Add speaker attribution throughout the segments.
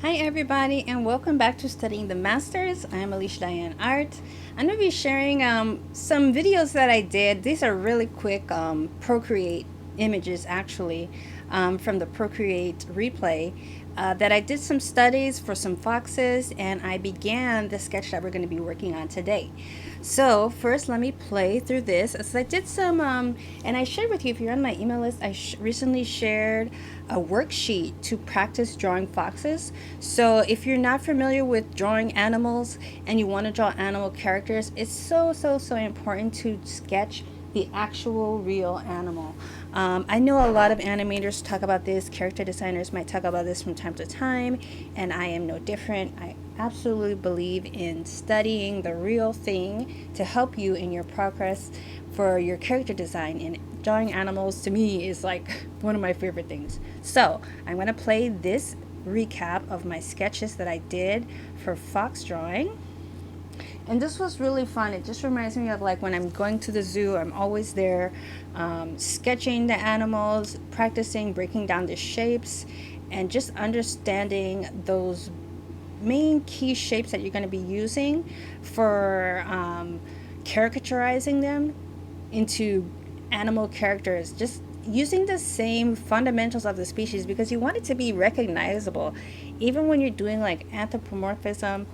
Speaker 1: Hi everybody and welcome back to Studying the Masters. I am Alicia Dianne Art. I'm going to be sharing some videos that I did. These are really quick Procreate images actually from the Procreate replay that I did some studies for some foxes and I began the sketch that we're going to be working on today. So first let me play through this. As I did some, and I shared with you, if you're on my email list, I recently shared a worksheet to practice drawing foxes. So if you're not familiar with drawing animals and you want to draw animal characters, it's so important to sketch the actual real animal. I know a lot of animators talk about this, character designers might talk about this from time to time, and I am no different. I absolutely believe in studying the real thing to help you in your progress for your character design. And drawing animals to me is like one of my favorite things. So I'm going to play this recap of my sketches that I did for fox drawing. And this was really fun. It just reminds me of like when I'm going to the zoo, I'm always there sketching the animals, practicing breaking down the shapes, and just understanding those main key shapes that you're going to be using for caricaturizing them into animal characters. Just using the same fundamentals of the species because you want it to be recognizable. Even when you're doing like anthropomorphism,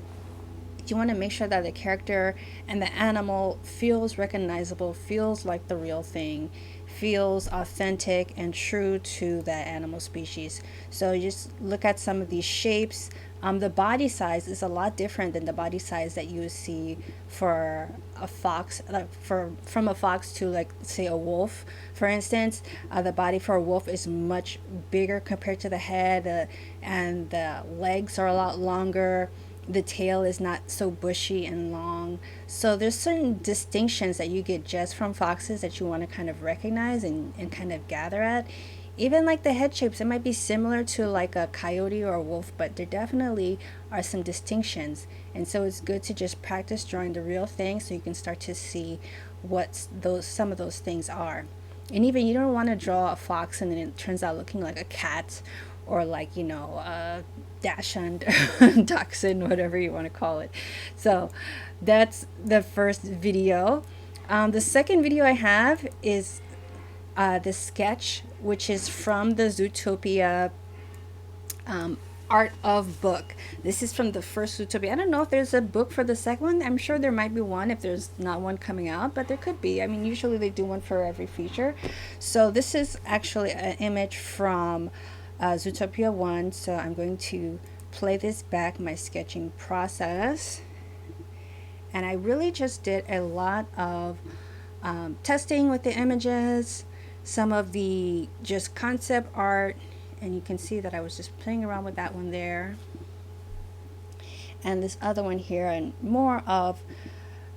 Speaker 1: you want to make sure that the character and the animal feels recognizable, feels like the real thing, feels authentic and true to that animal species. So you just look at some of these shapes. The body size is a lot different than the body size that you would see for a fox, from a fox to like say a wolf, for instance. The body for a wolf is much bigger compared to the head, and the legs are a lot longer. The tail is not so bushy and long. So there's certain distinctions that you get just from foxes that you want to kind of recognize and kind of gather at. Even like the head shapes, it might be similar to like a coyote or a wolf, but there definitely are some distinctions. And so it's good to just practice drawing the real thing so you can start to see what those some of those things are. And even you don't want to draw a fox and then it turns out looking like a cat or like, dachshund, dachshund, whatever you want to call it. So that's the first video. The second video I have is the sketch, which is from the Zootopia art of book. This is from the first Zootopia. I don't know if there's a book for the second one. I'm sure there might be one if there's not one coming out, but there could be. I mean, usually they do one for every feature. So this is actually an image from Zootopia 1. So I'm going to play this back, my sketching process. And I really just did a lot of testing with the images, some of the just concept art, and you can see that I was just playing around with that one there. And this other one here, and more of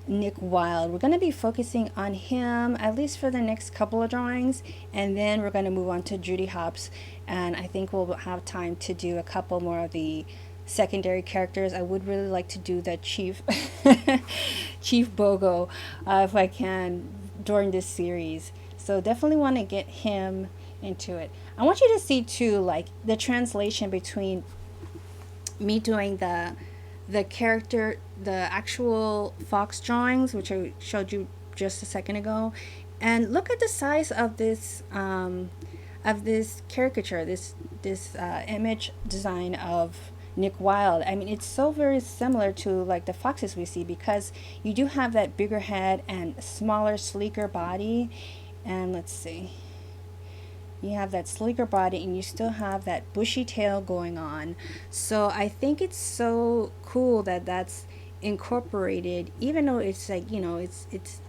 Speaker 1: Nick Wilde. We're going to be focusing on him at least for the next couple of drawings, and then we're going to move on to Judy Hopps, and I think we'll have time to do a couple more of the secondary characters. I would really like to do the Chief Chief Bogo if I can during this series. So definitely want to get him into it. I want you to see too like the translation between me doing the character, the actual fox drawings, which I showed you just a second ago, and look at the size of this caricature, this image design of Nick Wilde. I mean, it's so very similar to like the foxes we see because you do have that bigger head and smaller, sleeker body. And let's see, you have that sleeker body and you still have that bushy tail going on. So I think it's so cool that that's incorporated, even though it's like, it's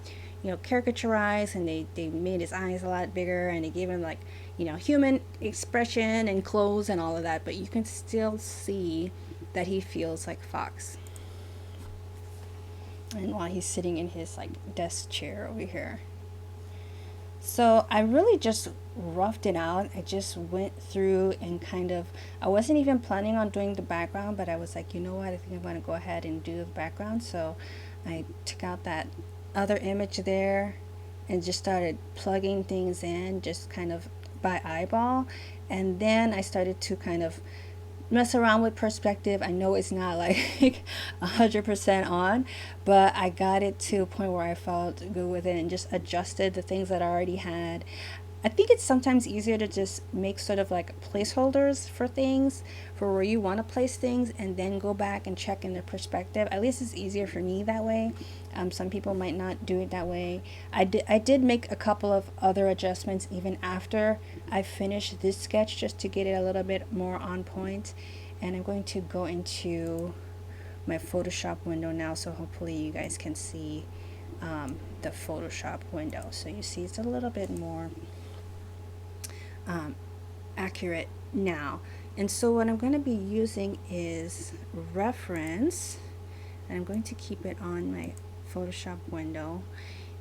Speaker 1: caricaturized, and they made his eyes a lot bigger and they gave him like, human expression and clothes and all of that, but you can still see that he feels like fox. And while he's sitting in his like desk chair over here. So I really just roughed it out. I just went through and I wasn't even planning on doing the background, but I was like, you know what, I think I'm going to go ahead and do the background. So I took out that other image there and just started plugging things in just kind of by eyeball. And then I started to kind of mess around with perspective. I know it's not like 100% on, but I got it to a point where I felt good with it and just adjusted the things that I already had. I think it's sometimes easier to just make sort of like placeholders for things, for where you want to place things, and then go back and check in the perspective. At least it's easier for me that way. Some people might not do it that way. I did make a couple of other adjustments even after I finished this sketch, just to get it a little bit more on point. And I'm going to go into my Photoshop window now, so hopefully you guys can see the Photoshop window. So you see it's a little bit more accurate now. And so what I'm going to be using is reference, and I'm going to keep it on my Photoshop window,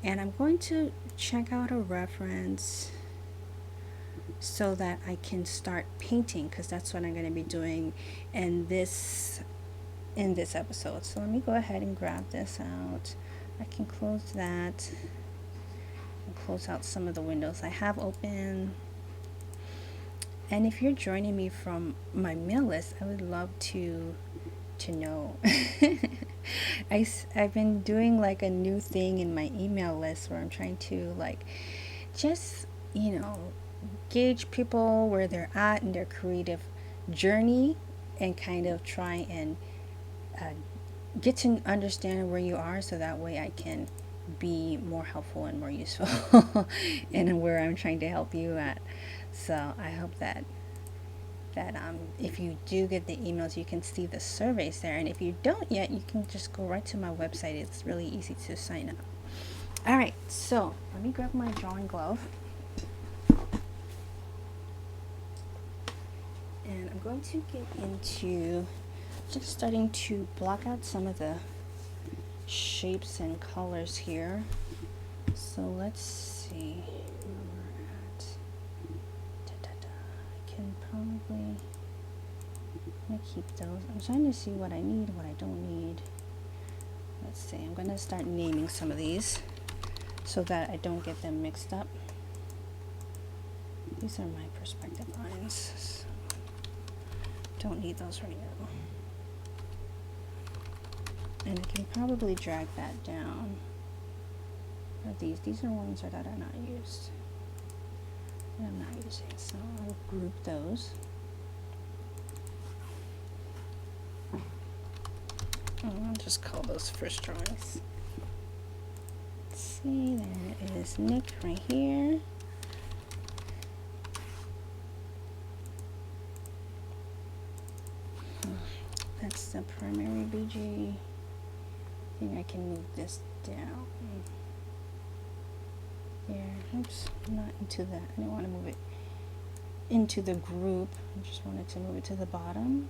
Speaker 1: and I'm going to check out a reference so that I can start painting, because that's what I'm going to be doing in this episode. So let me go ahead and grab this out. I can close that and close out some of the windows I have open. And if you're joining me from my mail list, I would love to know. I've been doing like a new thing in my email list where I'm trying to like just, gauge people where they're at in their creative journey, and kind of try and get to understand where you are, so that way I can be more helpful and more useful and where I'm trying to help you at. So I hope that if you do get the emails, you can see the surveys there, and if you don't yet, you can just go right to my website. It's really easy to sign up. All right, so let me grab my drawing glove, and I'm going to get into just starting to block out some of the shapes and colors here. So let's see where we're at. I can probably keep those. I'm trying to see what I need, what I don't need. Let's see, I'm going to start naming some of these so that I don't get them mixed up. These are my perspective lines. So don't need those right now. And I can probably drag that down. These are ones that are not used. That I'm not using, so I'll group those. I'll just call those first drawings. Let's see, there is Nick right here. That's the primary BG. I think I can move this down. There. Oops, not into that. I didn't want to move it into the group. I just wanted to move it to the bottom.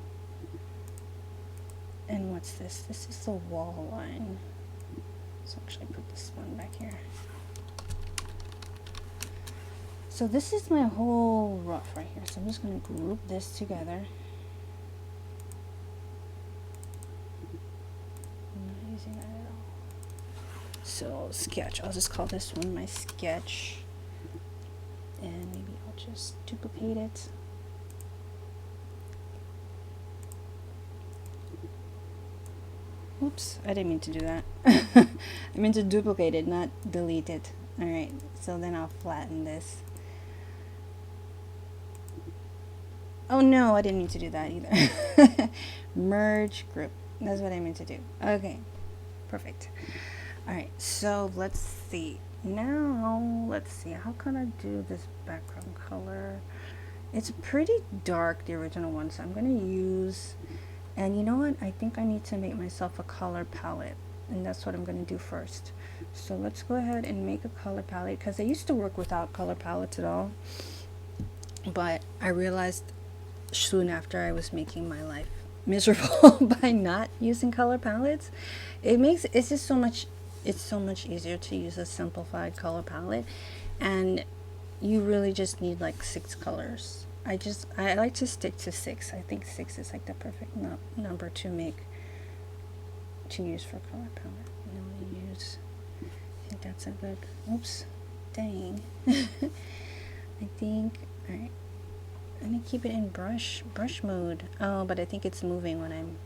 Speaker 1: And what's this? This is the wall line. So actually put this one back here. So this is my whole rough right here. So I'm just going to group this together. I'm not using that at all. So sketch, I'll just call this one my sketch, and maybe I'll just duplicate it. Oops, I didn't mean to do that. I meant to duplicate it, not delete it. Alright, so then I'll flatten this. Oh no, I didn't mean to do that either. Merge group, that's what I meant to do. Okay, perfect. Alright, so let's see. Now, let's see. How can I do this background color? It's pretty dark, the original one, so I'm going to use... And you know what? I think I need to make myself a color palette. And that's what I'm going to do first. So let's go ahead and make a color palette. Because I used to work without color palettes at all. But I realized soon after I was making my life miserable by not using color palettes. It's just so much... It's so much easier to use a simplified color palette, and you really just need like 6 colors. I like to stick to 6. I think 6 is like the perfect number to use for color palette. And I'm gonna use, I think that's a good, oops, dang. I think, alright, And I keep it in brush mode. Oh, but I think it's moving when I'm,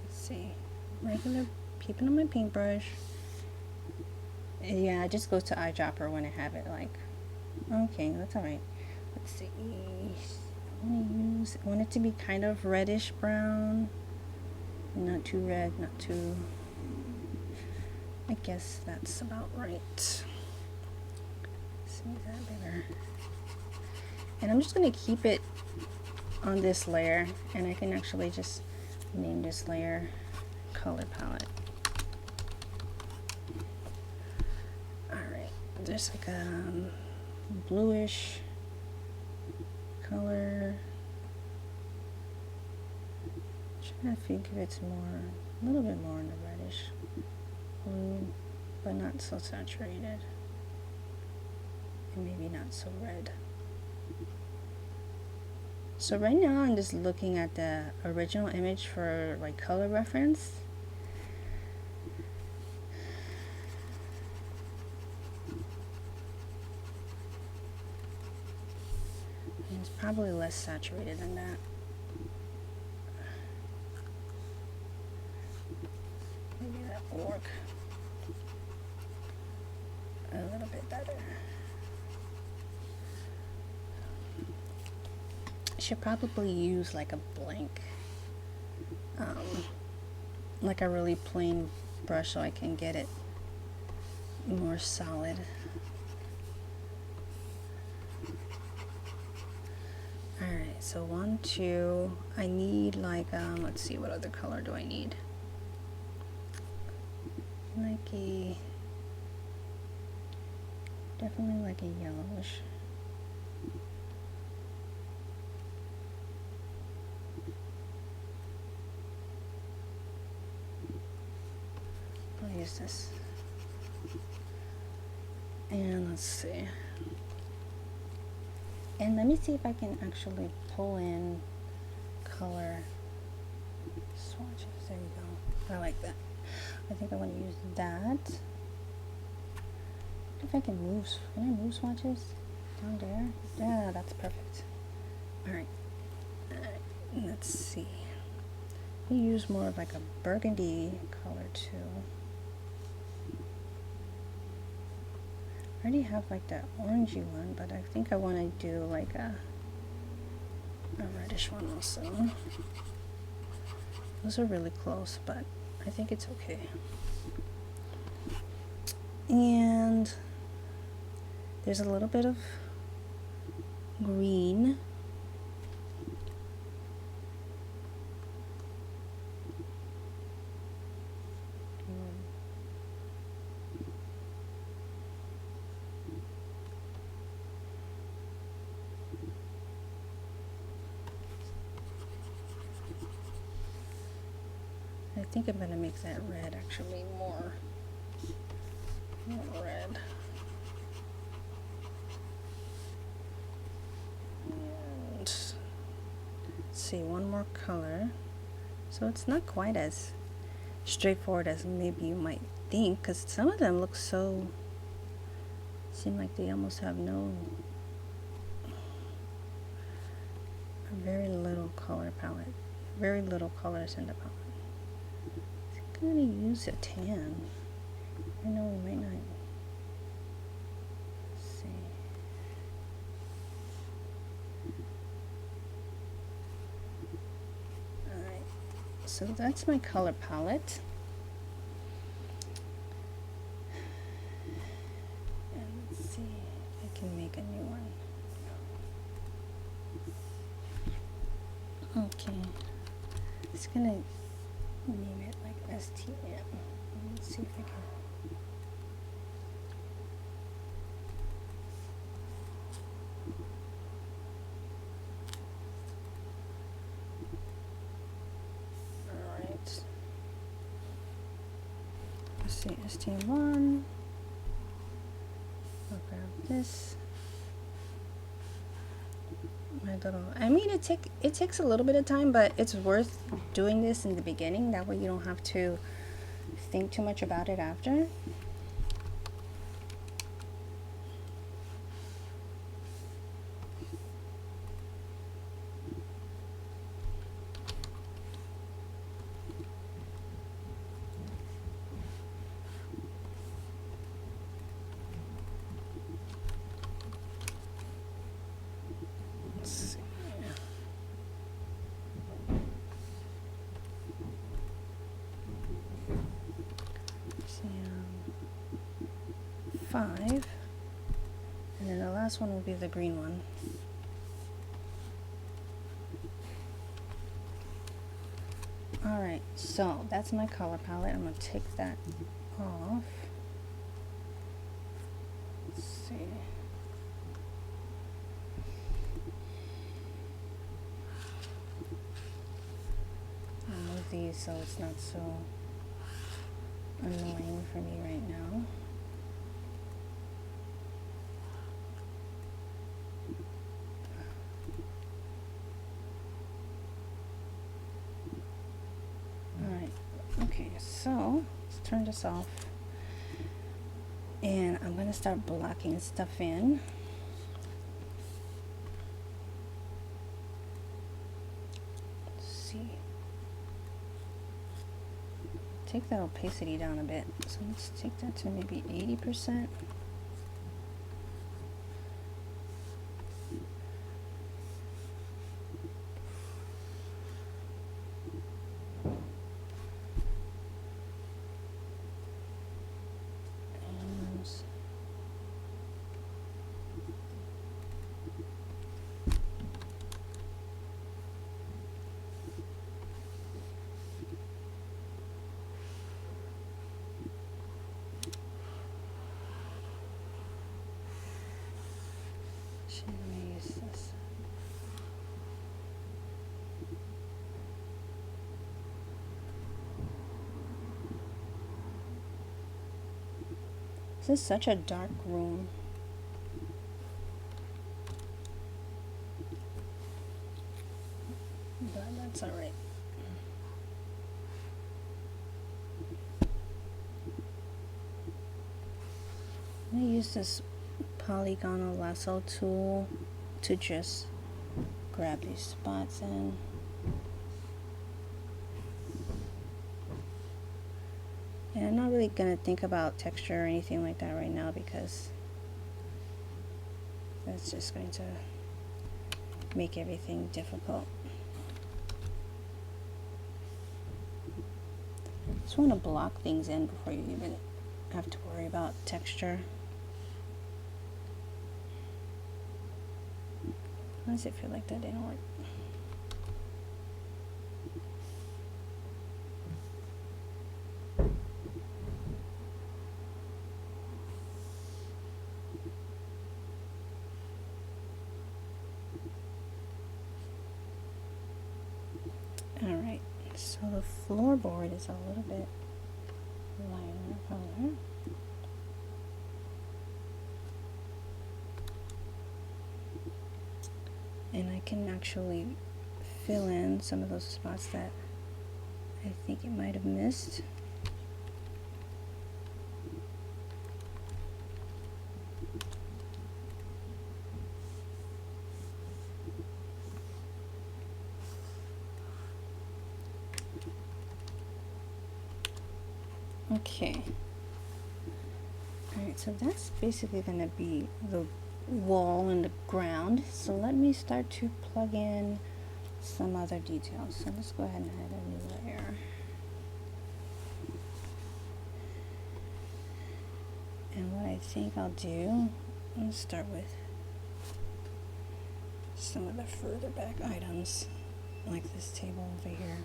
Speaker 1: let's see, regular, keeping on my paintbrush. Yeah, it just goes to eyedropper when I have it like, okay, that's all right. Let's see, I want it to be kind of reddish brown, not too red, not too, I guess that's about right. Let's see that better. And I'm just going to keep it on this layer, and I can actually just name this layer color palette. Alright, there's like a bluish color. I'm trying to think if it's more, a little bit more in the reddish blue, but not so saturated, and maybe not so red. So right now I'm just looking at the original image for like color reference. And it's probably less saturated than that. Maybe that will work a little bit better. Should probably use like a blank, like a really plain brush so I can get it more solid. Alright, so 1, 2, I need like, let's see, what other color do I need? Like a, definitely like a yellowish. I'll use this. And let's see. And let me see if I can actually pull in color swatches. There we go. I like that. I think I want to use that. If I can I move swatches down there? Yeah, that's perfect. Alright. Let's see. We use more of like a burgundy color too. I already have like that orangey one, but I think I want to do like a reddish one also. Those are really close, but I think it's okay. And there's a little bit of green. I think I'm gonna make that red actually more red. And let's see, one more color. So it's not quite as straightforward as maybe you might think, because some of them look so, seem like they almost have no, very little color palette, very little colors in the palette. I'm gonna use a tan. I know we might not. Let's see. Alright, so that's my color palette. And let's see if I can make a new one. Okay, it's gonna name it like STM. Let's see if I can. Alright. Let's see, STM1. I'll grab this. My little, I mean, it takes a little bit of time, but it's worth doing this in the beginning. That way you don't have to think too much about it after. 5. And then the last one will be the green one. Alright, so that's my color palette. I'm going to take that off. Let's see. Remove these so it's not so annoying for me right now. Okay, so let's turn this off, and I'm going to start blocking stuff in. Let's see. Take that opacity down a bit. So let's take that to maybe 80%. Should I use this? This is such a dark room. But that's alright. I'm going to use this polygonal lasso tool to just grab these spots in. And I'm not really going to think about texture or anything like that right now, because that's just going to make everything difficult. Just want to block things in before you even have to worry about texture. How does it feel like that didn't work? Alright, so the floorboard is a little bit lighter color. And I can actually fill in some of those spots that I think it might have missed. Okay. Alright, so that's basically going to be the wall and the ground. So let me start to plug in some other details. So let's go ahead and add a new layer. And what I think I'll do, let's start with some of the further back items, like this table over here.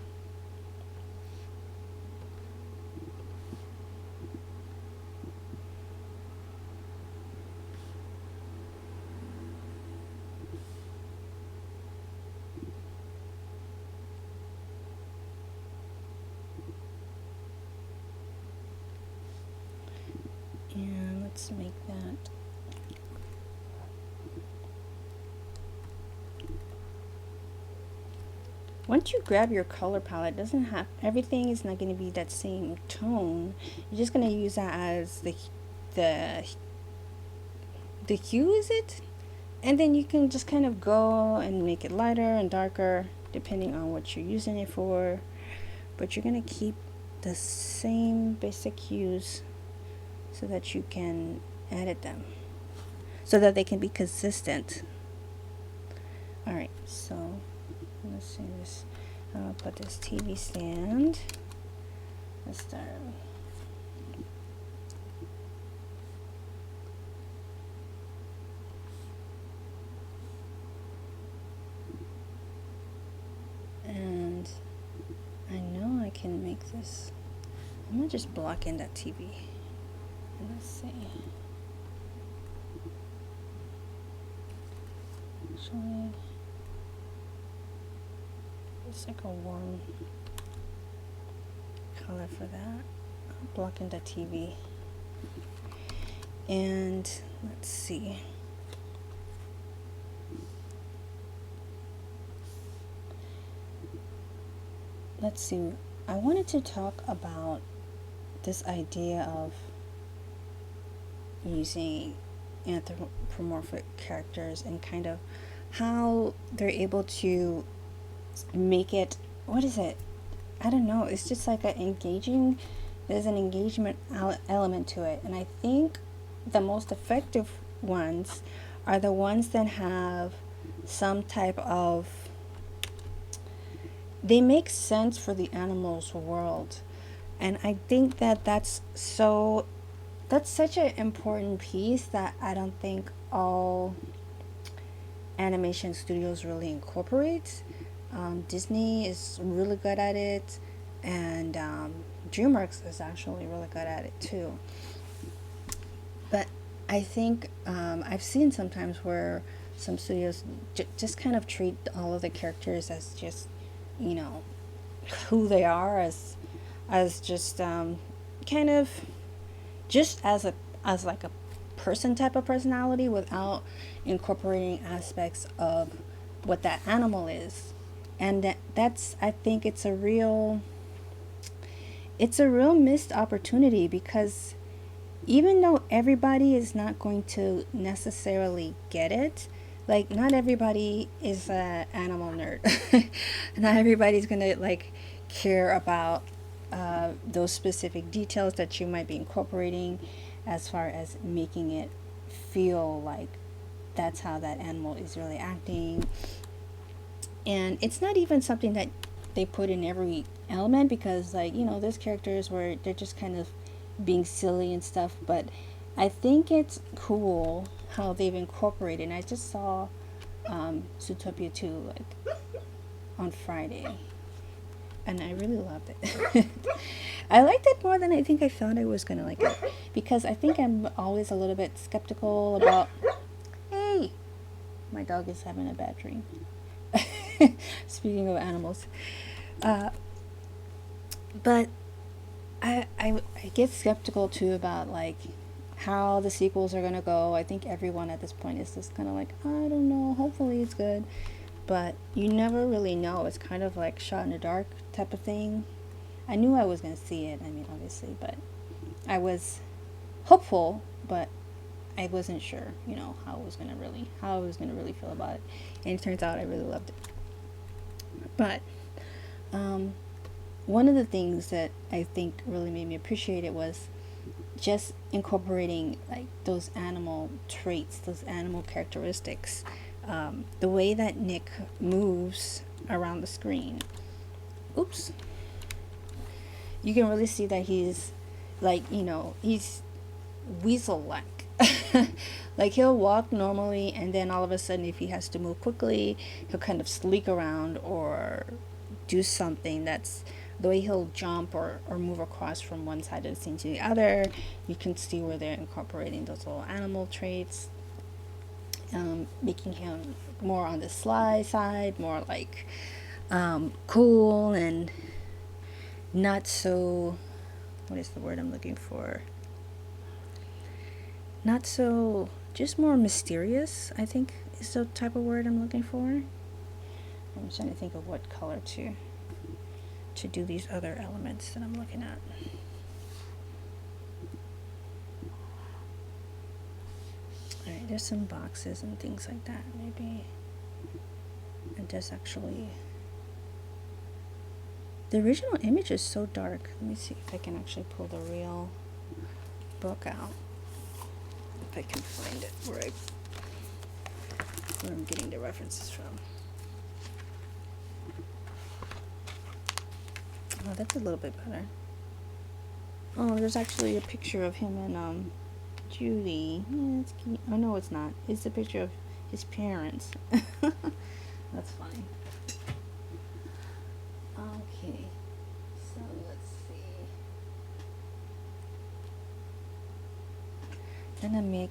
Speaker 1: And let's make that once you grab your color palette, doesn't have everything is not going to be that same tone. You're just going to use that as the hue, is it? And then you can just kind of go and make it lighter and darker depending on what you're using it for, but you're going to keep the same basic hues so that you can edit them, so that they can be consistent. Alright, so let's see this. I'll put this TV stand. Let's start. this? I'm gonna just block in that TV. And let's see. Actually, it's like a warm color for that. I'll block in the TV. And let's see. Let's see. I wanted to talk about this idea of using anthropomorphic characters and kind of how they're able to make it, what is it? I don't know. It's just like there's an engagement element to it. And I think the most effective ones are the ones that have some type of, they make sense for the animal's world. And I think that that's such an important piece that I don't think all animation studios really incorporate. Disney is really good at it, and DreamWorks is actually really good at it too. But I think I've seen sometimes where some studios just kind of treat all of the characters as just, you know, who they are, as just kind of just as like a person type of personality without incorporating aspects of what that animal is. And that's, I think it's a real missed opportunity, because even though everybody is not going to necessarily get it, like not everybody is an animal nerd. Not everybody's gonna like care about those specific details that you might be incorporating, as far as making it feel like that's how that animal is really acting. And it's not even something that they put in every element, because like, you know, there's characters where they're just kind of being silly and stuff, but I think it's cool how they've incorporated. And I just saw Zootopia 2 like on Friday, and I really loved it. I liked it more than I think I thought I was gonna like it, because I think I'm always a little bit skeptical about, hey, my dog is having a bad dream. Speaking of animals, but I get skeptical too about like how the sequels are gonna go. I think everyone at this point is just kind of like, I don't know, hopefully it's good, but you never really know. It's kind of like shot in the dark type of thing. I knew I was gonna see it, I mean, obviously, but I was hopeful, but I wasn't sure, you know, how I was gonna really feel about it. And it turns out I really loved it. But one of the things that I think really made me appreciate it was just incorporating like those animal traits, those animal characteristics, the way that Nick moves around the screen. Oops. You can really see that he's like, you know, he's weasel-like. Like he'll walk normally, and then all of a sudden, if he has to move quickly, he'll kind of sleek around or do something. That's the way he'll jump or move across from one side of the scene to the other. You can see where they're incorporating those little animal traits, making him more on the sly side, more like cool and not so, what is the word I'm looking for? Not so, just more mysterious, I think is the type of word I'm looking for. I'm trying to think of what color to do these other elements that I'm looking at. Alright, there's some boxes and things like that. Maybe it does actually. The original image is so dark. Let me see if I can actually pull the real book out. If I can find it where I'm getting the references from. Oh, that's a little bit better. Oh, there's actually a picture of him and Judy. Yeah, it's cute. Oh no, it's not. It's a picture of his parents. That's funny. Okay, so let's see. gonna make,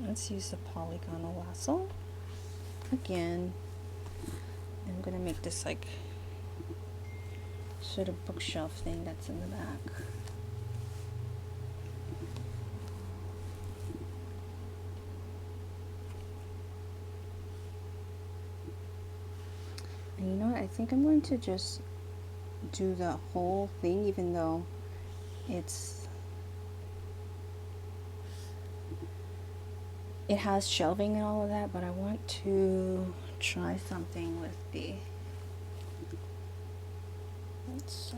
Speaker 1: let's use the polygonal lasso again. I'm gonna make this like sort of bookshelf thing that's in the back. And you know what, I think I'm going to just do the whole thing, even though it has shelving and all of that, but I want to try something with the, let's see.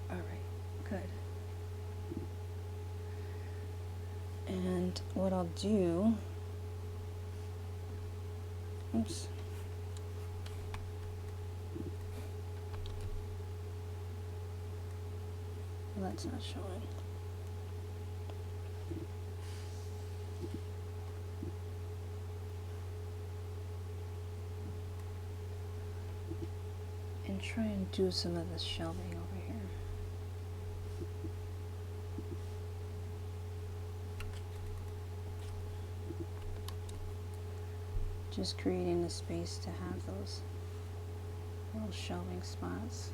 Speaker 1: All right, good. And what I'll do, oops. That's not showing. And try and do some of the shelving over here. Just creating the space to have those little shelving spots.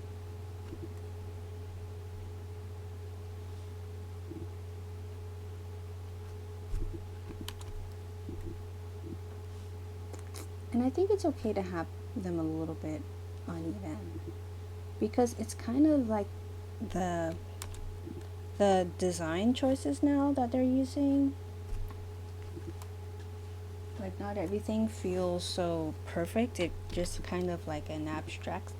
Speaker 1: And I think it's okay to have them a little bit uneven, because it's kind of like the design choices now that they're using. Like, not everything feels so perfect. It just kind of like an abstract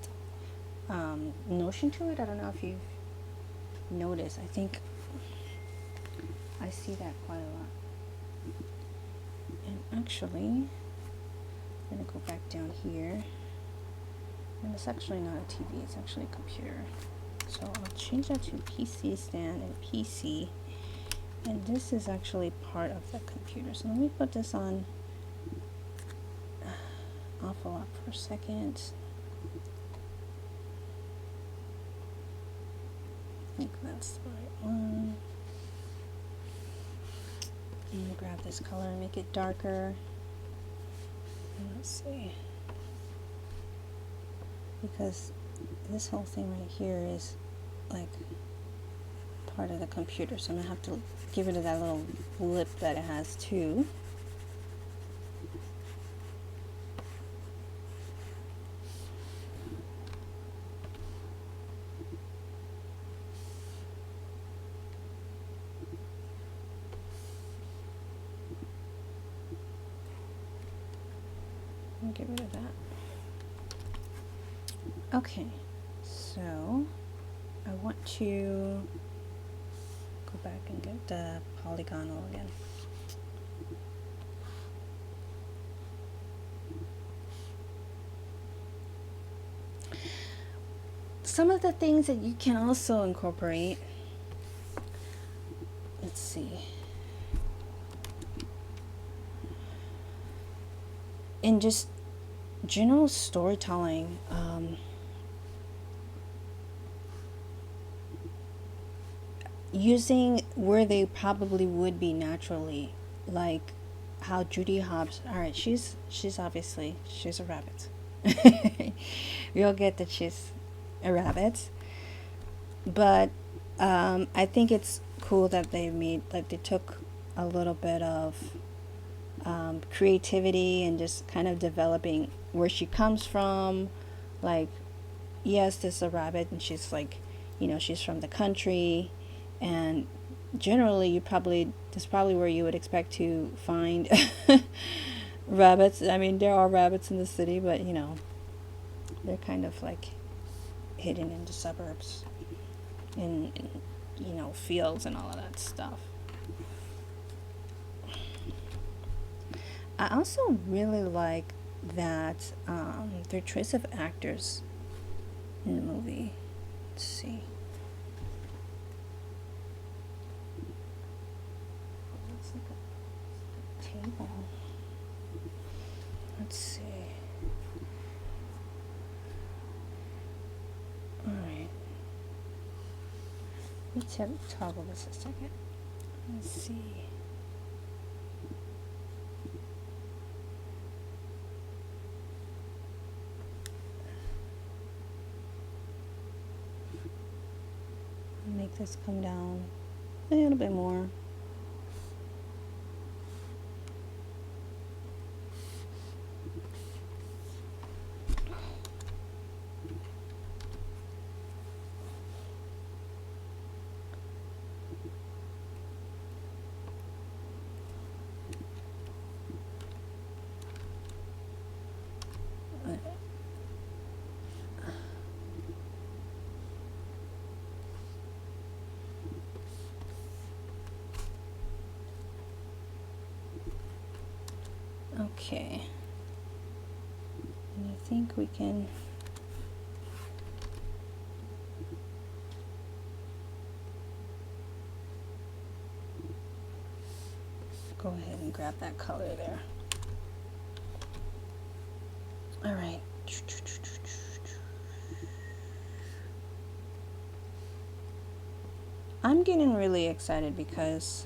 Speaker 1: notion to it. I don't know if you've noticed. I think I see that quite a lot. And actually, I'm gonna go back down here, and it's actually not a TV, it's actually a computer. So I'll change that to PC stand and PC, and this is actually part of the computer. So let me put this on off a lot for a second. I think that's the right one. I'm gonna grab this color and make it darker. Let's see, because this whole thing right here is like part of the computer, so I'm gonna have to give it that little lip that it has too. Get rid of that. Okay, so I want to go back and get the polygonal again. Some of the things that you can also incorporate, let's see, in just general storytelling, using where they probably would be naturally, like how Judy Hobbs, all right, she's obviously, she's a rabbit. We all get that she's a rabbit, but I think it's cool that they made, like, they took a little bit of creativity and just kind of developing where she comes from. Like, yes, this is a rabbit, and she's like, you know, she's from the country, and generally that's probably where you would expect to find rabbits. I mean, there are rabbits in the city, but you know, they're kind of like hidden in the suburbs, in you know, fields and all of that stuff. I also really like that their choice of actors in the movie. Let's see. Let's look at the table. Let's toggle this a second. Let's see. Make this come down a little bit more. Okay, and I think we can go ahead and grab that color there. All right. I'm getting really excited because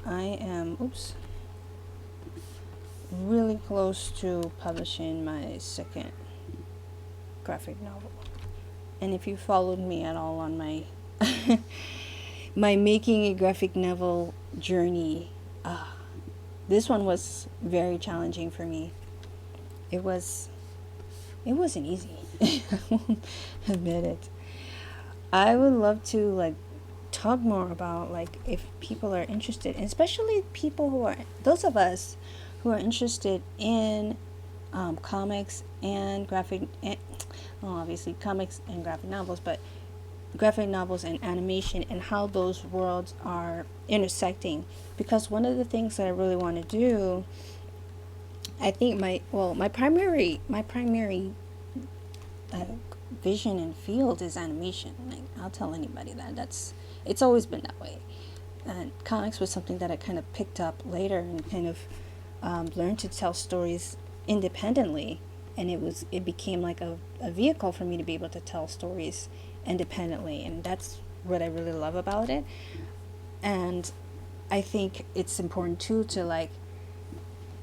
Speaker 1: I am, really close to publishing my second graphic novel. And if you followed me at all on my my making a graphic novel journey, this one was very challenging for me. It wasn't easy. I won't admit it. I would love to talk more about if people are interested, and especially people who are, those of us who are interested in comics and obviously comics and graphic novels, but graphic novels and animation, and how those worlds are intersecting. Because one of the things that I really want to do, I think my primary vision and field is animation. I'll tell anybody it's always been that way. And comics was something that I kind of picked up later and kind of learned to tell stories independently, and it became like a vehicle for me to be able to tell stories independently, and that's what I really love about it. And I think it's important too to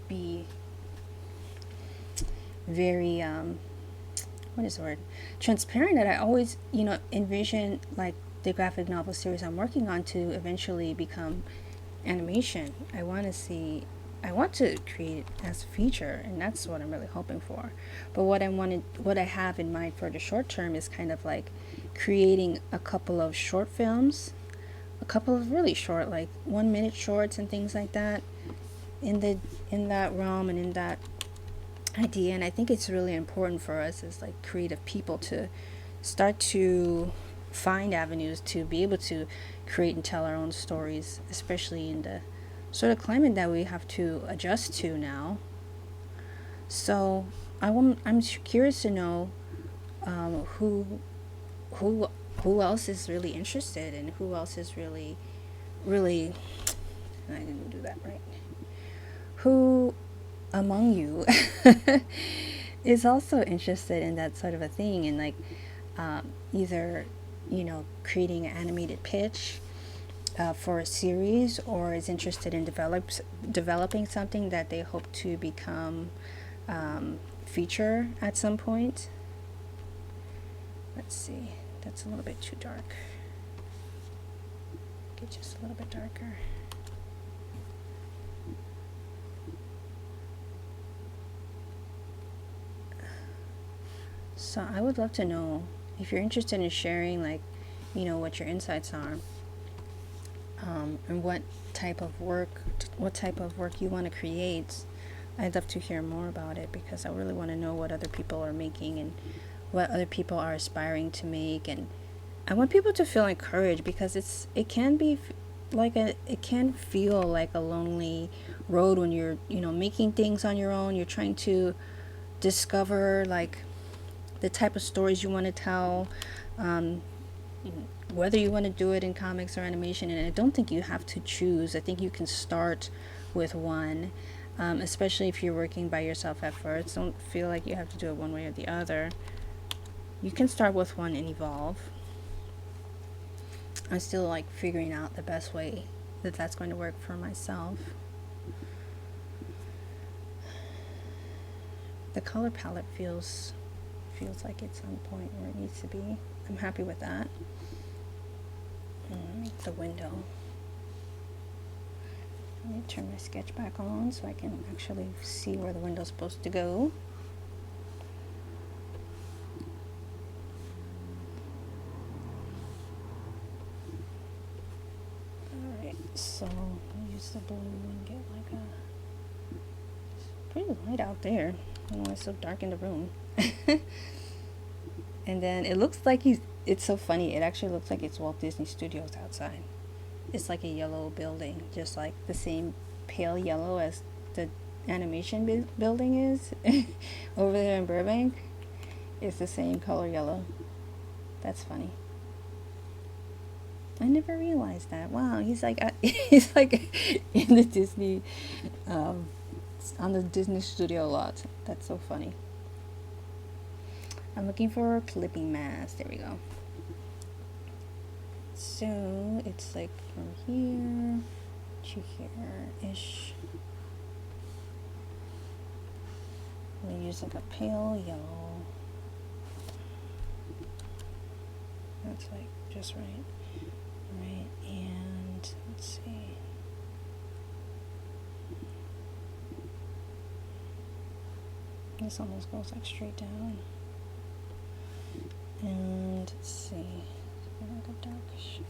Speaker 1: be very what is the word, transparent, that I always envision the graphic novel series I'm working on to eventually become animation. I want to create it as a feature, and that's what I'm really hoping for. But what I have in mind for the short term is kind of creating a couple of short films, a couple of really short 1 minute shorts and things like that, in that realm and in that idea. And I think it's really important for us as creative people to start to find avenues to be able to create and tell our own stories, especially in the sort of climate that we have to adjust to now. So I'm curious to know who else is really interested, and who else is really I didn't do that right. Who among you is also interested in that sort of a thing, and either creating an animated pitch for a series, or is interested in developing something that they hope to become feature at some point. Let's see, that's a little bit too dark. Get just a little bit darker. So I would love to know if you're interested in sharing what your insights are, and what type of work you want to create. I'd love to hear more about it, because I really want to know what other people are making and what other people are aspiring to make. And I want people to feel encouraged, because it can feel like a lonely road when you're making things on your own. You're trying to discover the type of stories you want to tell, whether you want to do it in comics or animation. And I don't think you have to choose. I think you can start with one, especially if you're working by yourself at first. Don't feel like you have to do it one way or the other. You can start with one and evolve. I'm still like figuring out the best way that that's going to work for myself. The color palette feels like it's on point where it needs to be. I'm happy with that. Make the window. Let me turn my sketch back on so I can actually see where the window's supposed to go. Alright, so I'll use the blue and get like a... It's pretty light out there. I don't know why it's so dark in the room. And then it looks like it's so funny. It actually looks like it's Walt Disney Studios outside. It's like a yellow building, just like the same pale yellow as the animation building is over there in Burbank. It's the same color yellow. That's funny. I never realized that. Wow, he's like he's like in the Disney, on the Disney Studio lot. That's so funny. I'm looking for a clipping mask. There we go. So it's like from here to here-ish. I'm gonna use like a pale yellow. That's like just right. Right, and let's see. This almost goes like straight down. And let's see. Like a darkish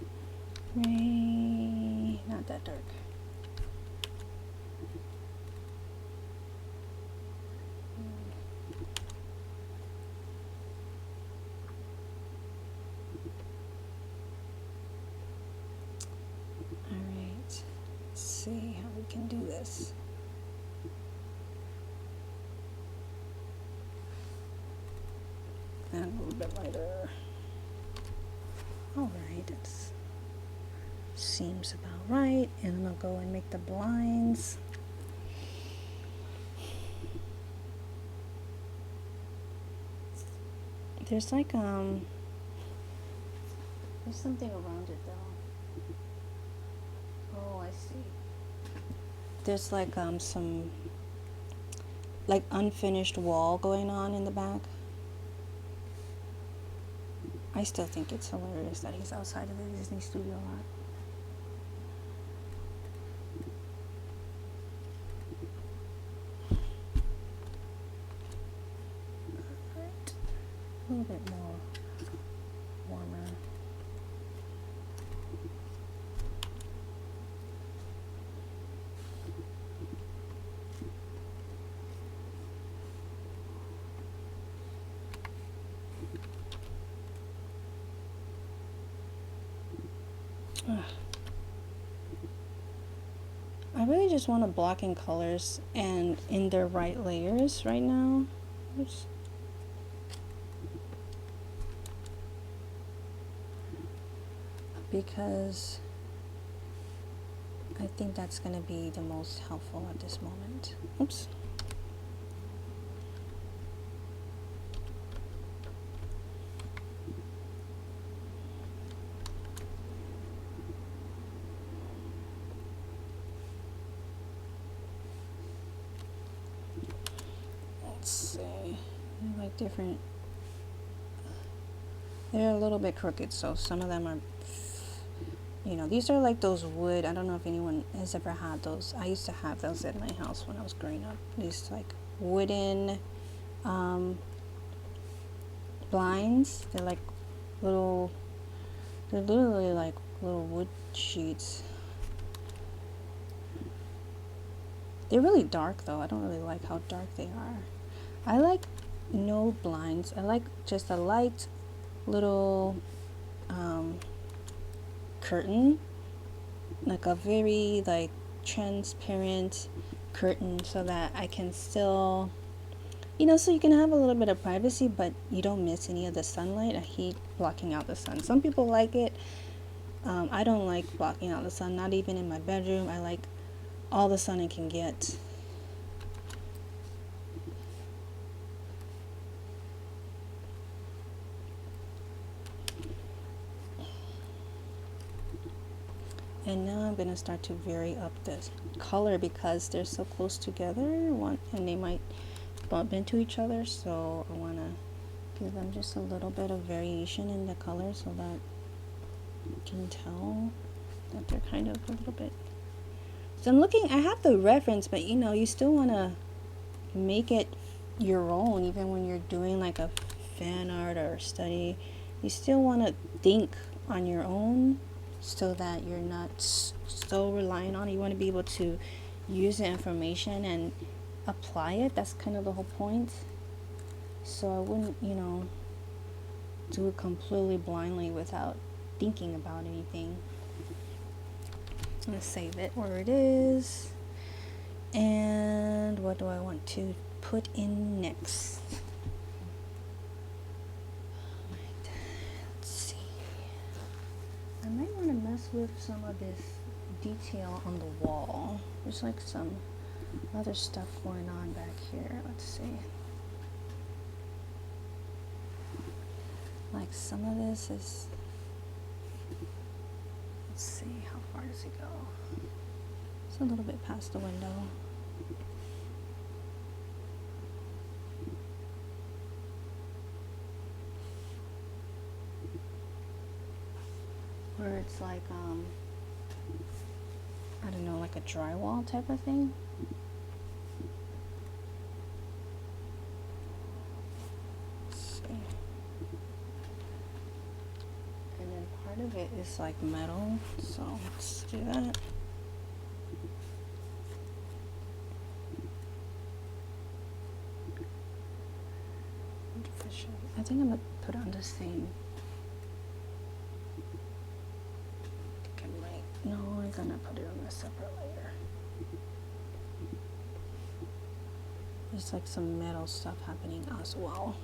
Speaker 1: gray, not that dark. All right, let's see how we can do this. And a little bit lighter. All right, that seems about right. And I'm gonna go and make the blinds. There's like there's something around it though. Oh, I see. There's like some like unfinished wall going on in the back. I still think it's hilarious that he's outside of the Disney Studio lot. Alright. A little bit more warmer. I really just want to block in colors and in their right layers right now. Oops. Because I think that's going to be the most helpful at this moment. Oops. Let's see. Like different. They're a little bit crooked, so some of them are, you know, these are like those wood. I don't know if anyone has ever had those. I used to have those at my house when I was growing up. These like wooden blinds. They're like little, they're literally like little wood sheets. They're really dark though. I don't really like how dark they are. I like no blinds. I like just a light little curtain, like a very like transparent curtain, so that I can still, you know, so you can have a little bit of privacy but you don't miss any of the sunlight. I hate blocking out the sun. Some people like it. I don't like blocking out the sun, not even in my bedroom. I like all the sun I can get. And now I'm going to start to vary up the color because they're so close together and they might bump into each other. So I want to give them just a little bit of variation in the color so that you can tell that they're kind of a little bit. So I'm looking, I have the reference, but you know, you still want to make it your own even when you're doing like a fan art or a study. You still want to think on your own so that you're not so reliant on it. You want to be able to use the information and apply it. That's kind of the whole point. So I wouldn't, you know, do it completely blindly without thinking about anything. I'm going to save it where it is. And what do I want to put in next? Right. Let's see. I might want to mess with some of this detail on the wall. There's like some other stuff going on back here. Let's see. Like some of this is, let's see, how far does it go? It's a little bit past the window. Where it's like, I don't know, like a drywall type of thing. Let's see. And then part of it is like metal, so let's do that. I think I'm gonna put on the same. No, I'm gonna put it on a separate layer. There's like some metal stuff happening as well.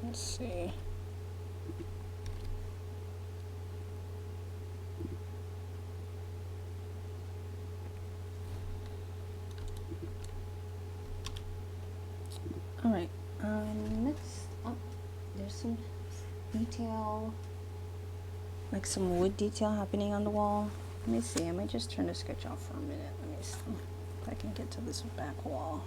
Speaker 1: Let's see. All right. Next up, there's some detail, like some wood detail happening on the wall. Let me see. I might just turn the sketch off for a minute. Let me see if I can get to this back wall.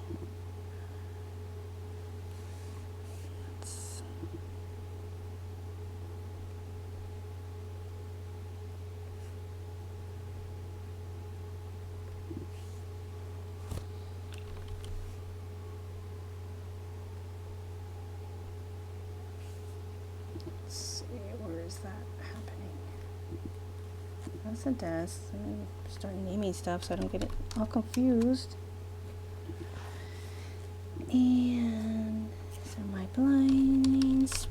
Speaker 1: Where is that happening? That's a desk. Let me start naming stuff so I don't get it all confused. And these are my blinds.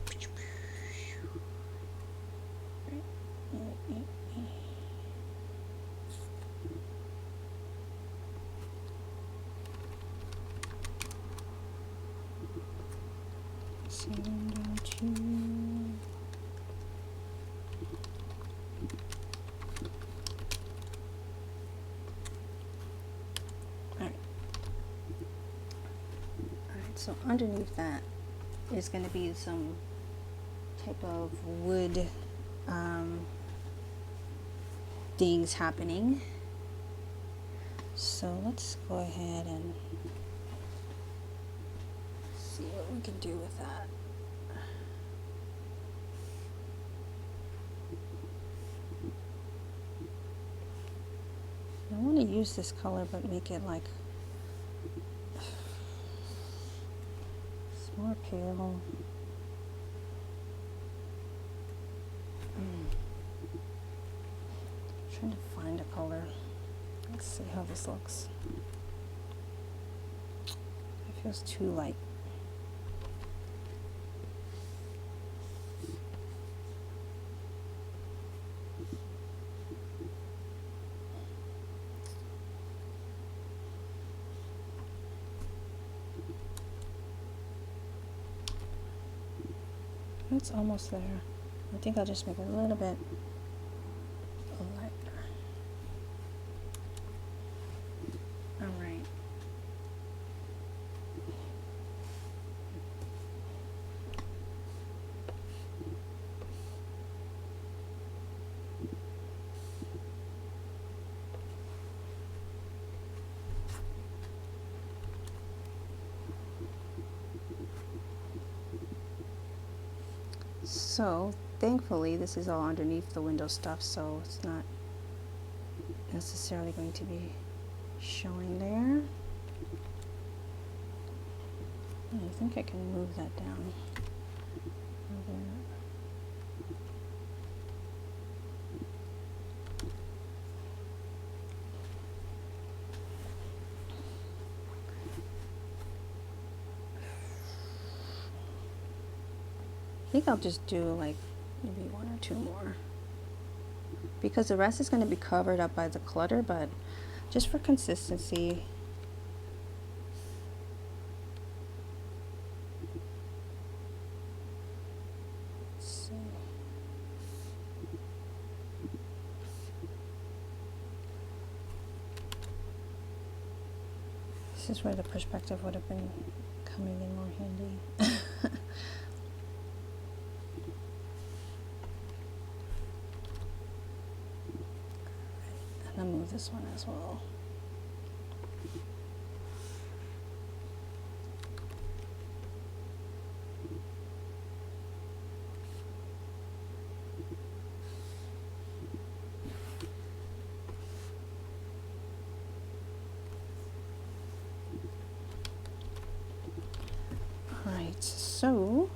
Speaker 1: So underneath that is going to be some type of wood things happening. So let's go ahead and see what we can do with that. I want to use this color but make it like more pale. Trying to find a color. Let's see how this looks. It feels too light. It's almost there. I think I'll just make it a little bit lighter. All right. So thankfully this is all underneath the window stuff, so it's not necessarily going to be showing there. I think I can move that down. I think I'll just do like maybe one or two more, because the rest is going to be covered up by the clutter, but just for consistency. So this is where the perspective would have been coming in more handy. And I'll move this one as well. Alright, so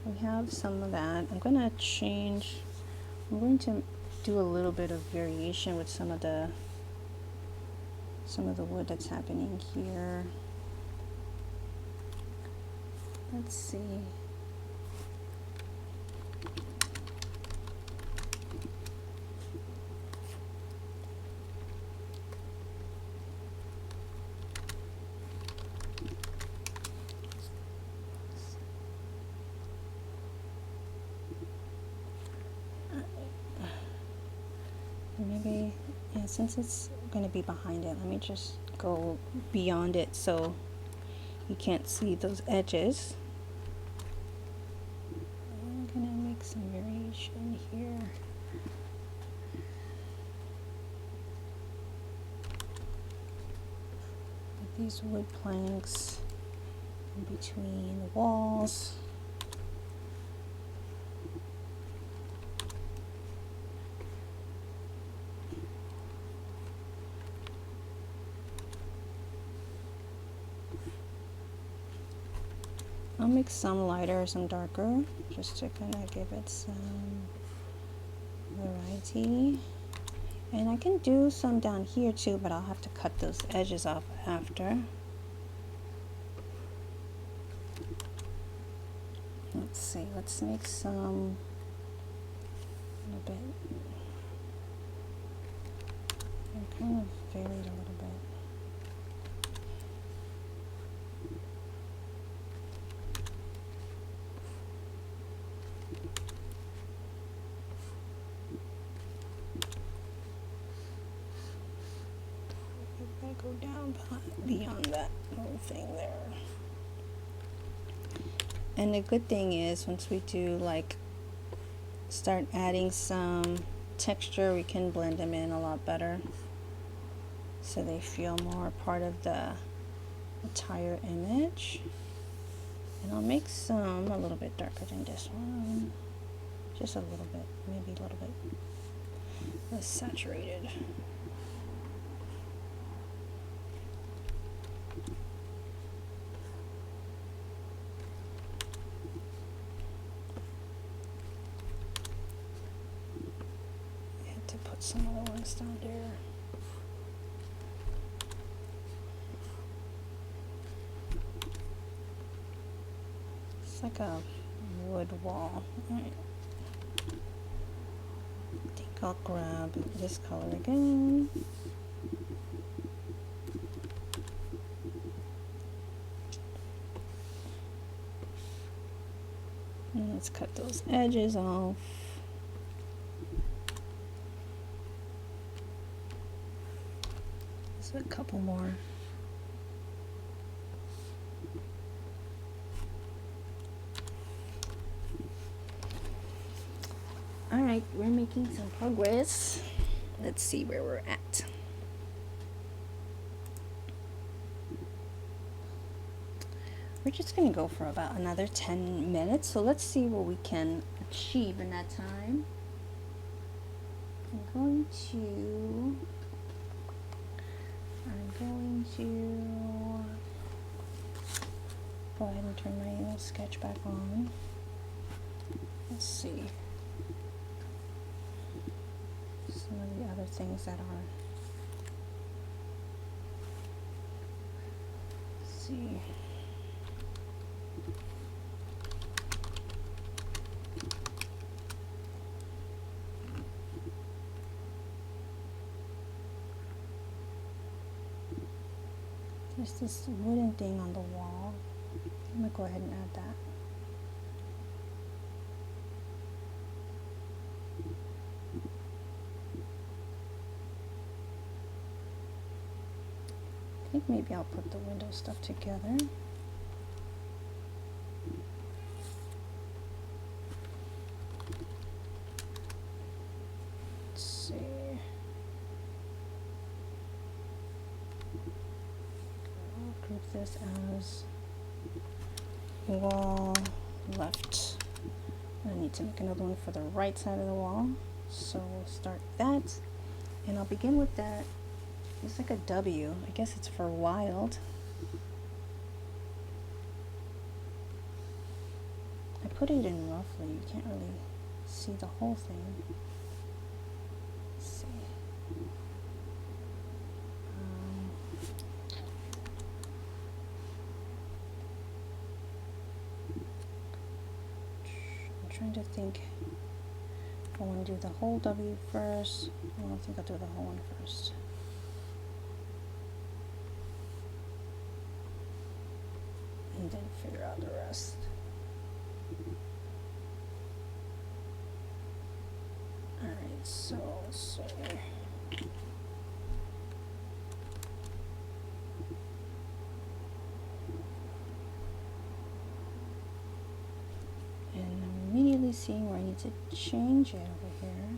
Speaker 1: we have some of that. I'm going to do a little bit of variation with some of the wood that's happening here. Let's see. Maybe, yeah, since it's going to be behind it, let me just go beyond it so you can't see those edges. I'm going to make some variation here. With these wood planks in between the walls. I'll make some lighter, some darker, just to kind of give it some variety. And I can do some down here too, but I'll have to cut those edges off after. Let's see, let's make some a little bit. I kind of varied a little bit. Go down beyond that whole thing there. And the good thing is, once we do like start adding some texture, we can blend them in a lot better so they feel more part of the entire image. And I'll make some a little bit darker than this one, just a little bit, maybe a little bit less saturated. Some other ones down there. It's like a wood wall. Right. I think I'll grab this color again. And let's cut those edges off. Just a couple more. Alright, we're making some progress. Let's see where we're at. We're just going to go for about another 10 minutes. So let's see what we can achieve in that time. I'm going to go ahead and turn my little sketch back on. Let's see some of the other things that are. Let's see. There's this wooden thing on the wall. I'm going to go ahead and add that. I think maybe I'll put the window stuff together. Let's see. I'll group this as wall left. I need to make another one for the right side of the wall. So we'll start that. And I'll begin with that. It's like a W. I guess it's for wild. I put it in roughly. You can't really see the whole thing. Let's see. I'm trying to think if I want to do the whole W first. I don't think I'll do the whole one first. And then figure out the rest. Alright, so and I'm immediately seeing where I need to change it over here.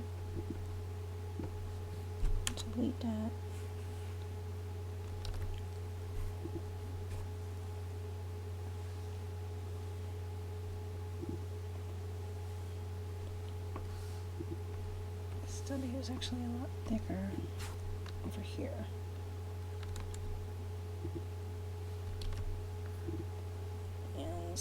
Speaker 1: Delete that. W is actually a lot thicker over here. And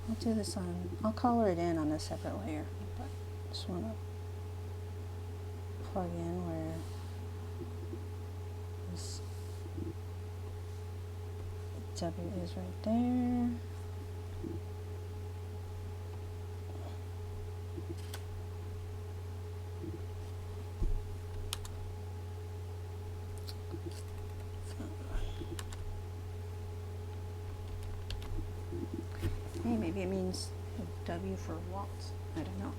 Speaker 1: I'll do this on, I'll color it in on a separate layer, but I just want to plug in where this W is right there. Hey, maybe it means W for waltz. I don't know.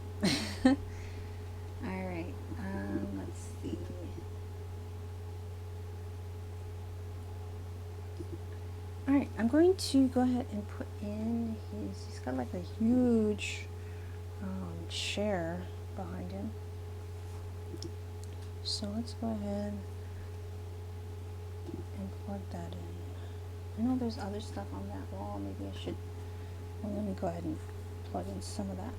Speaker 1: All right, let's see. All right, I'm going to go ahead and put in he's got like a huge chair behind him. So let's go ahead and plug that in. I know there's other stuff on that wall. Maybe I should, well, let me go ahead and plug in some of that.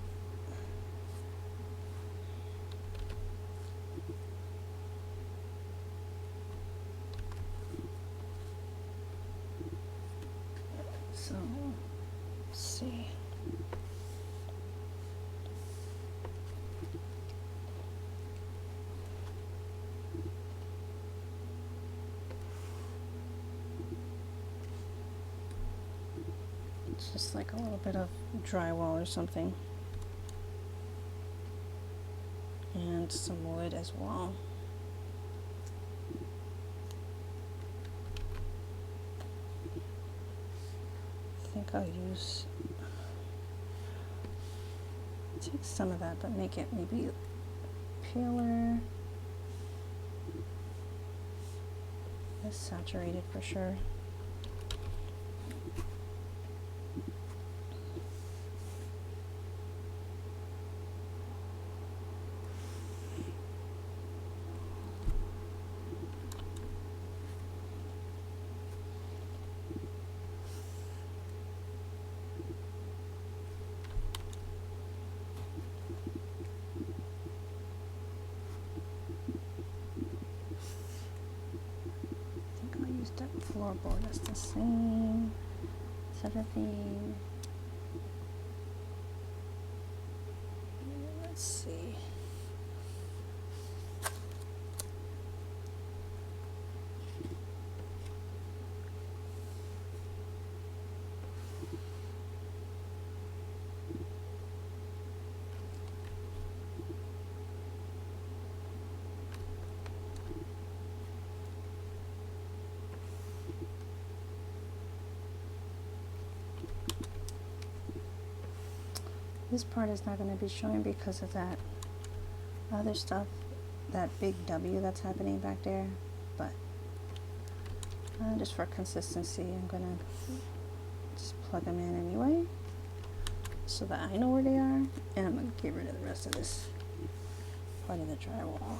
Speaker 1: So, let's see. It's just like a little bit of drywall or something. And some wood as well. think I'll use, take some of that, but make it maybe paler. It's saturated for sure. That floorboard, that's the same sort of thing. Let's see. This part is not going to be showing because of that other stuff, that big W that's happening back there, but just for consistency, I'm going to just plug them in anyway so that I know where they are, and I'm going to get rid of the rest of this part of the drywall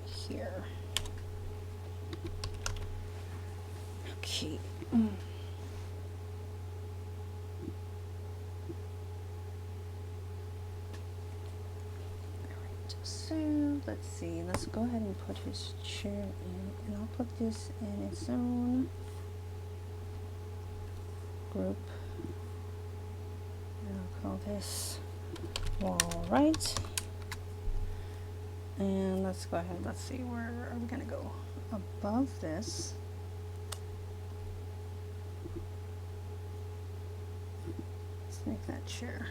Speaker 1: here. Okay. So let's see, let's go ahead and put his chair in, and I'll put this in its own group, and I'll call this wall right. And let's go ahead, let's see, where are we gonna go? Above this, let's make that chair.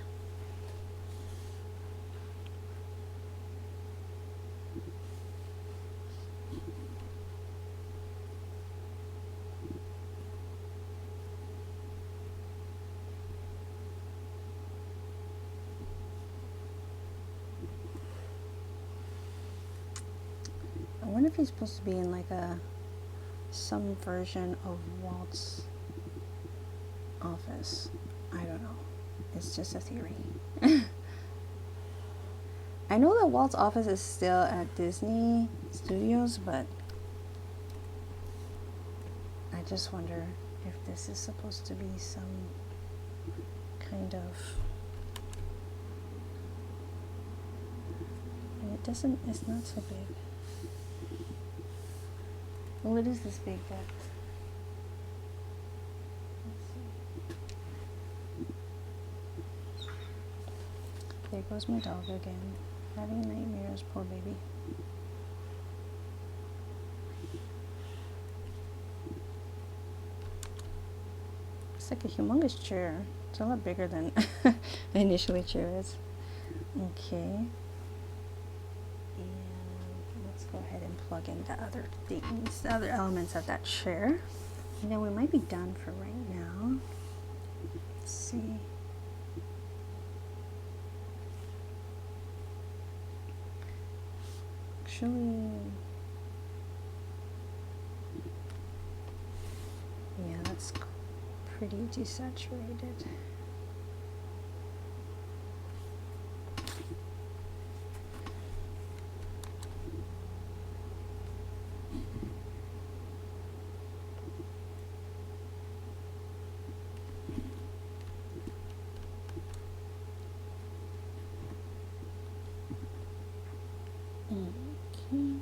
Speaker 1: I wonder if he's supposed to be in like some version of Walt's office. I don't know. It's just a theory. I know that Walt's office is still at Disney Studios, but I just wonder if this is supposed to be some kind of... And it doesn't, it's not so big. Well, it is this big, but let's see. There goes my dog again, having nightmares, poor baby. It's like a humongous chair. It's a lot bigger than I initially chair is. Okay. Go ahead and plug in the other things, the other elements of that chair, and then we might be done for right now. Let's see. Actually, yeah, that's pretty desaturated. Okay.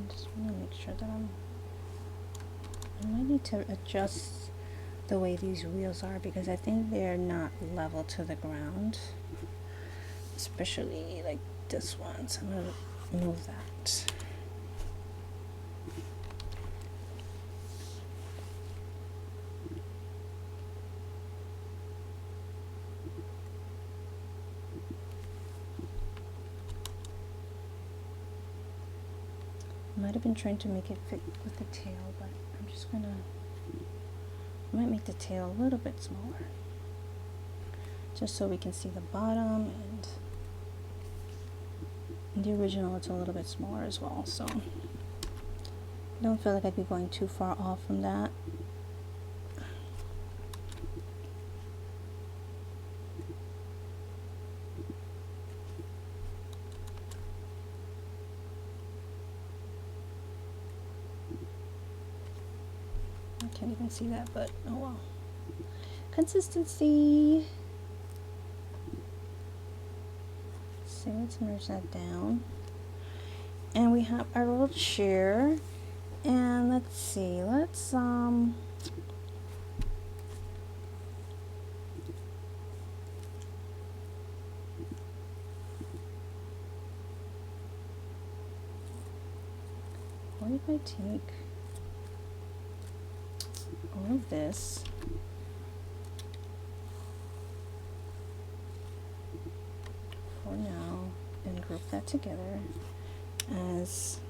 Speaker 1: Just want to make sure that I might need to adjust the way these wheels are because I think they're not level to the ground. especially like this one. So I'm gonna move that. Might have been trying to make it fit with the tail, but I'm just gonna, I might make the tail a little bit smaller, just so we can see the bottom, and in the original it's a little bit smaller as well, so I don't feel like I'd be going too far off from that. I can't even see that, but oh well. Consistency. So let's merge that down. And we have our little chair. And let's see, let's what if I take all of this for now and group that together as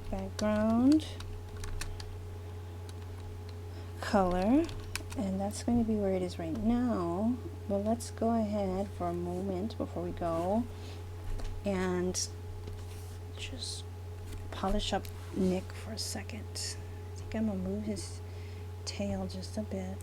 Speaker 1: background color, and that's going to be where it is right now. But let's go ahead for a moment before we go and just polish up Nick for a second. I think I'm gonna move his tail just a bit.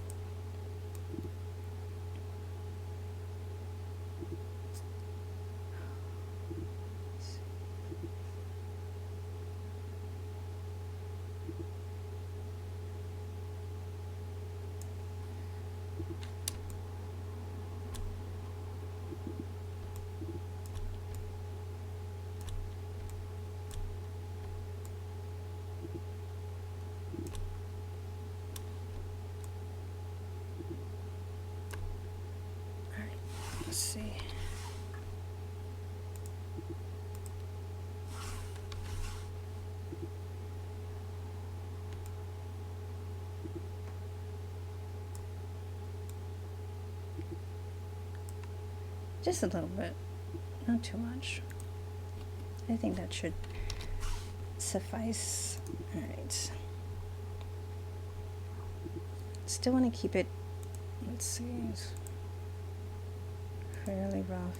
Speaker 1: Let's see. Just a little bit, not too much. I think that should suffice. All right. Still want to keep it, let's see, it's fairly rough.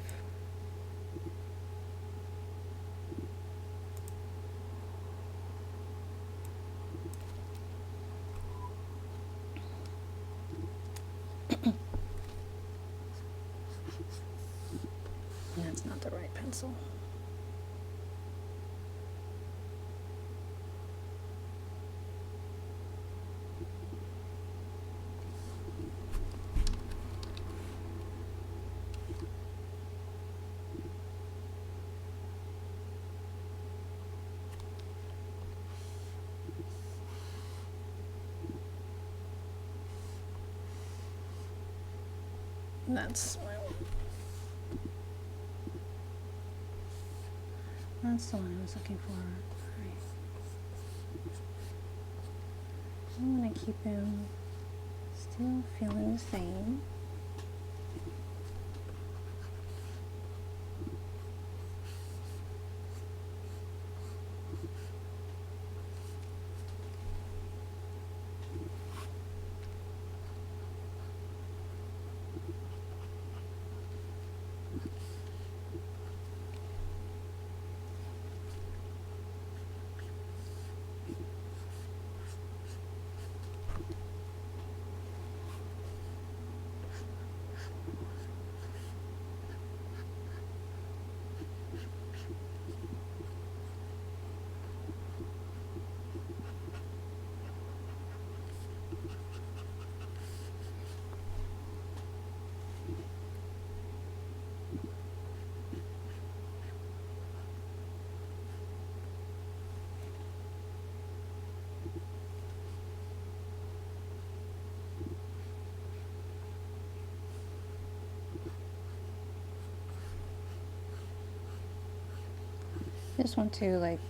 Speaker 1: That's not the right pencil. That's the one I was looking for. Right. I want to keep him still feeling the same. just want to like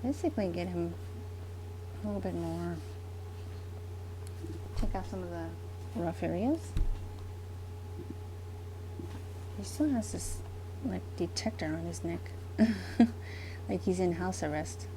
Speaker 1: basically get him a little bit more, take out some of the rough areas. He still has this like detector on his neck, like he's in house arrest.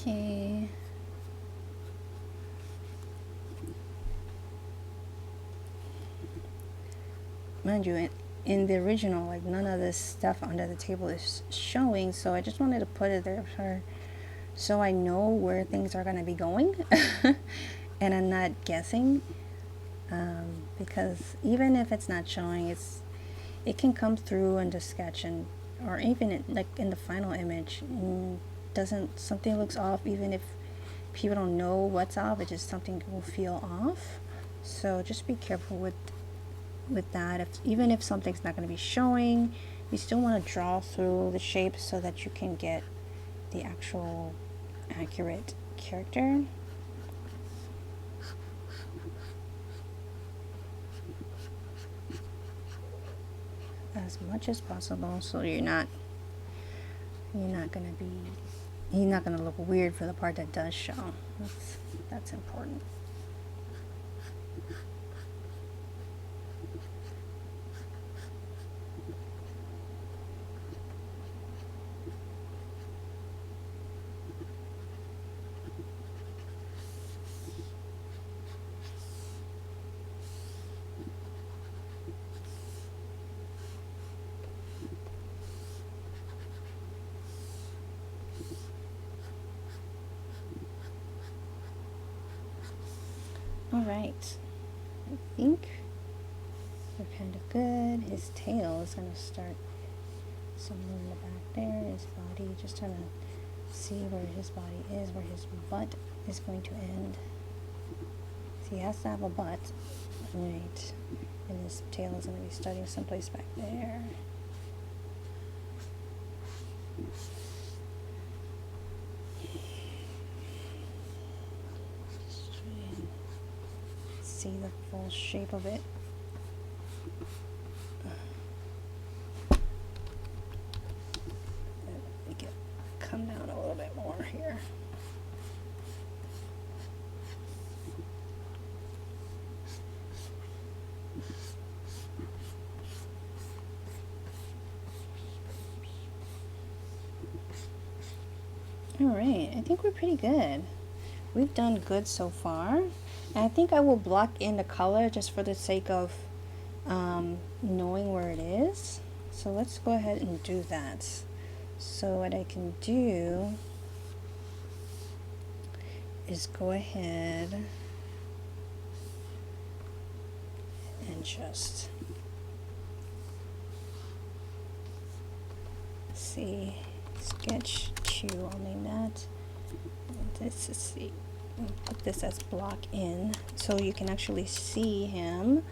Speaker 1: Okay. Mind you, in the original, like none of this stuff under the table is showing, so I just wanted to put it there for, so I know where things are going to be going and I'm not guessing, because even if it's not showing, it can come through in the sketch, and or even like in the final image, doesn't, something looks off, even if people don't know what's off, it just, something will feel off. So just be careful with that. Even if something's not going to be showing, you still want to draw through the shapes so that you can get the actual accurate character. As much as possible, so you're not going to be, he's not going to look weird for the part that does show. That's important. Alright, I think we're kind of good. His tail is going to start somewhere in the back there. His body, just trying to see where his body is, where his butt is going to end. So he has to have a butt, right? And his tail is going to be starting someplace back there. See the full shape of it. Make it come down a little bit more here. All right, I think we're pretty good. We've done good so far. And I think I will block in the color just for the sake of knowing where it is. So let's go ahead and do that. So what I can do is go ahead and just see, sketch 2, I'll name that. This is, see, put this as block in so you can actually see him.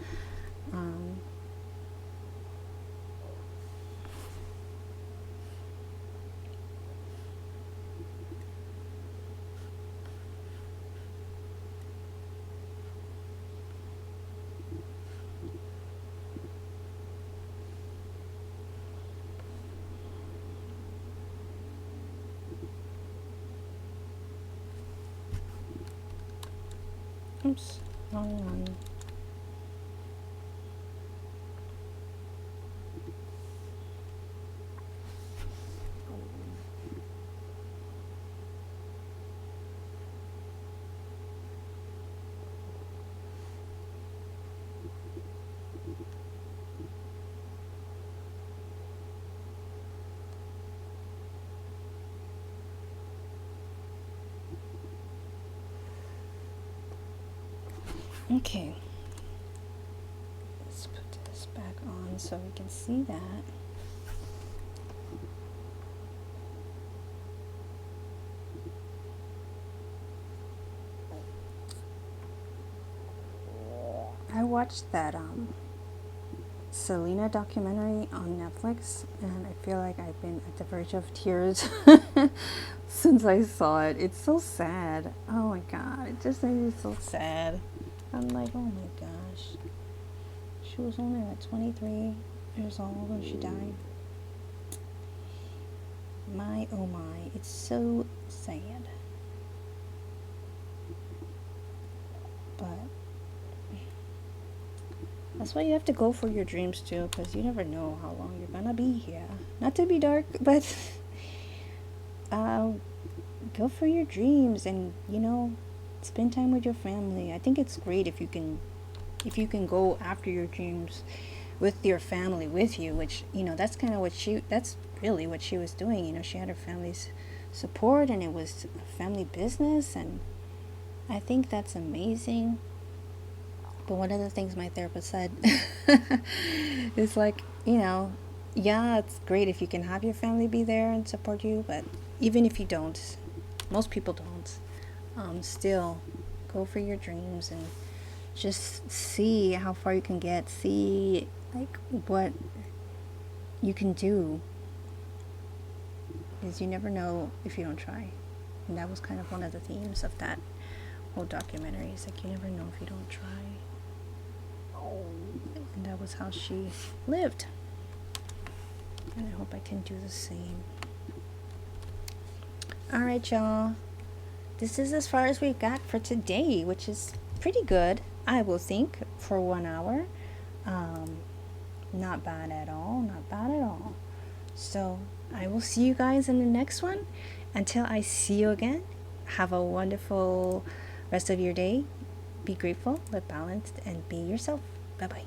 Speaker 1: Oops, wrong one. Okay, let's put this back on so we can see that. watched that Selena documentary on Netflix, and I feel like I've been at the verge of tears since I saw it. It's so sad. Oh my god, it just made me so sad. I'm like, oh my gosh. She was only like 23 years old when she died. My oh my, it's so sad. But that's why you have to go for your dreams too, because you never know how long you're gonna be here. Not to be dark, but go for your dreams, and spend time with your family. I think it's great if you can go after your dreams with your family with you, which that's kind of that's really what she was doing. She had her family's support, and it was a family business, and I think that's amazing. But one of the things my therapist said is like, yeah, it's great if you can have your family be there and support you, but even if you don't, most people don't, still go for your dreams and just see how far you can get, see like what you can do, because you never know if you don't try. And that was kind of one of the themes of that whole documentary. It's like, you never know if you don't try. And that was how she lived. And I hope I can do the same. Alright, y'all. This is as far as we got for today, which is pretty good, I will think, for 1 hour. Not bad at all. Not bad at all. So I will see you guys in the next one. Until I see you again, have a wonderful rest of your day. Be grateful, live balanced, and be yourself. Bye-bye.